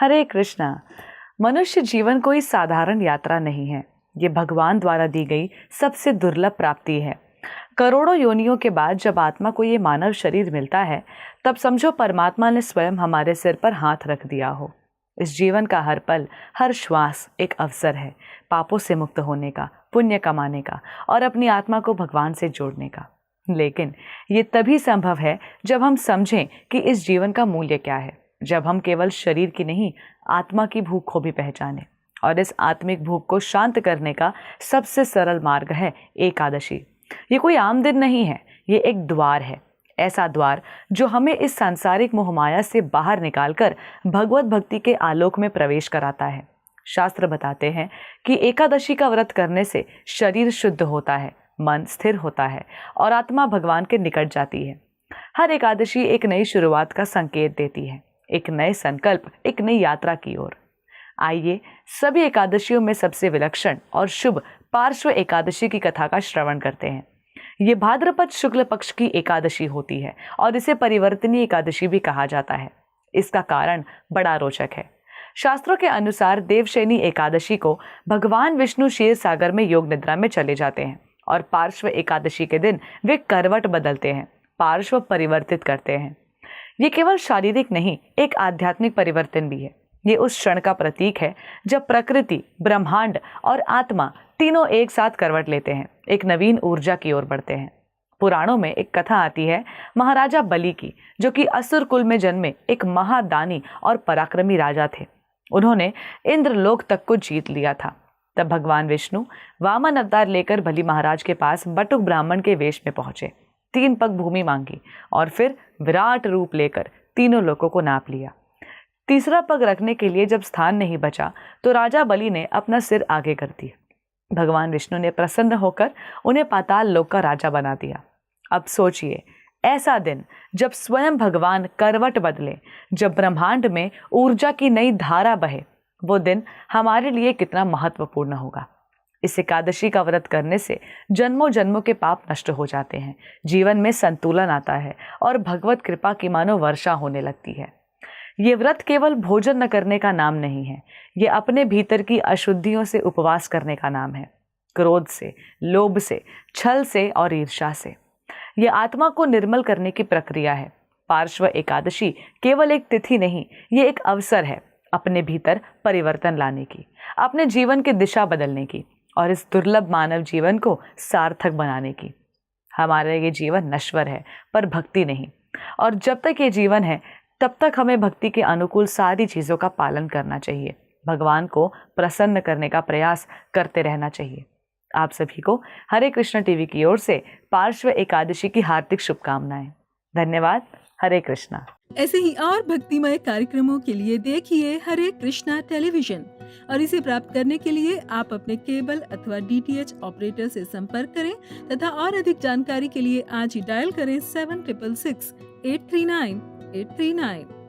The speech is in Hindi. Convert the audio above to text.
हरे कृष्णा। मनुष्य जीवन कोई साधारण यात्रा नहीं है। ये भगवान द्वारा दी गई सबसे दुर्लभ प्राप्ति है। करोड़ों योनियों के बाद जब आत्मा को ये मानव शरीर मिलता है, तब समझो परमात्मा ने स्वयं हमारे सिर पर हाथ रख दिया हो। इस जीवन का हर पल, हर श्वास एक अवसर है पापों से मुक्त होने का, पुण्य कमाने का और अपनी आत्मा को भगवान से जोड़ने का। लेकिन ये तभी संभव है जब हम समझें कि इस जीवन का मूल्य क्या है, जब हम केवल शरीर की नहीं, आत्मा की भूख को भी पहचानें। और इस आत्मिक भूख को शांत करने का सबसे सरल मार्ग है एकादशी। ये कोई आम दिन नहीं है, ये एक द्वार है, ऐसा द्वार जो हमें इस सांसारिक मोहमाया से बाहर निकालकर भगवत भक्ति के आलोक में प्रवेश कराता है। शास्त्र बताते हैं कि एकादशी का व्रत करने से शरीर शुद्ध होता है, मन स्थिर होता है और आत्मा भगवान के निकट जाती है। हर एकादशी एक नई शुरुआत का संकेत देती है, एक नए संकल्प, एक नई यात्रा की ओर। आइए सभी एकादशियों में सबसे विलक्षण और शुभ पार्श्व एकादशी की कथा का श्रवण करते हैं। ये भाद्रपद शुक्ल पक्ष की एकादशी होती है और इसे परिवर्तनीय एकादशी भी कहा जाता है। इसका कारण बड़ा रोचक है। शास्त्रों के अनुसार देवशयनी एकादशी को भगवान विष्णु क्षीर सागर में योग निद्रा में चले जाते हैं और पार्श्व एकादशी के दिन वे करवट बदलते हैं, पार्श्व परिवर्तित करते हैं। ये केवल शारीरिक नहीं, एक आध्यात्मिक परिवर्तन भी है। ये उस क्षण का प्रतीक है जब प्रकृति, ब्रह्मांड और आत्मा तीनों एक साथ करवट लेते हैं, एक नवीन ऊर्जा की ओर बढ़ते हैं। पुराणों में एक कथा आती है महाराजा बलि की, जो कि असुर कुल में जन्मे एक महादानी और पराक्रमी राजा थे। उन्होंने इंद्रलोक तक को जीत लिया था। तब भगवान विष्णु वामन अवतार लेकर बलि महाराज के पास बटुक ब्राह्मण के वेश में पहुंचे, 3 पग भूमि मांगी और फिर विराट रूप लेकर तीनों लोकों को नाप लिया। तीसरा पग रखने के लिए जब स्थान नहीं बचा तो राजा बलि ने अपना सिर आगे कर दिया। भगवान विष्णु ने प्रसन्न होकर उन्हें पाताल लोक का राजा बना दिया। अब सोचिए, ऐसा दिन जब स्वयं भगवान करवट बदले, जब ब्रह्मांड में ऊर्जा की नई धारा बहे, वो दिन हमारे लिए कितना महत्वपूर्ण होगा। इस एकादशी का व्रत करने से जन्मों जन्मों के पाप नष्ट हो जाते हैं, जीवन में संतुलन आता है और भगवत कृपा की मानो वर्षा होने लगती है। ये व्रत केवल भोजन न करने का नाम नहीं है, ये अपने भीतर की अशुद्धियों से उपवास करने का नाम है, क्रोध से, लोभ से, छल से और ईर्ष्या से। ये आत्मा को निर्मल करने की प्रक्रिया है। पार्श्व एकादशी केवल एक तिथि नहीं, ये एक अवसर है अपने भीतर परिवर्तन लाने की, अपने जीवन की दिशा बदलने की और इस दुर्लभ मानव जीवन को सार्थक बनाने की। हमारा ये जीवन नश्वर है पर भक्ति नहीं, और जब तक ये जीवन है तब तक हमें भक्ति के अनुकूल सारी चीज़ों का पालन करना चाहिए, भगवान को प्रसन्न करने का प्रयास करते रहना चाहिए। आप सभी को हरे कृष्ण टीवी की ओर से पार्श्व एकादशी की हार्दिक शुभकामनाएं। धन्यवाद। हरे कृष्णा। ऐसे ही और भक्तिमय कार्यक्रमों के लिए देखिए हरे कृष्णा टेलीविजन, और इसे प्राप्त करने के लिए आप अपने केबल अथवा DTH ऑपरेटर से संपर्क करें तथा और अधिक जानकारी के लिए आज ही डायल करें 7666 839 839।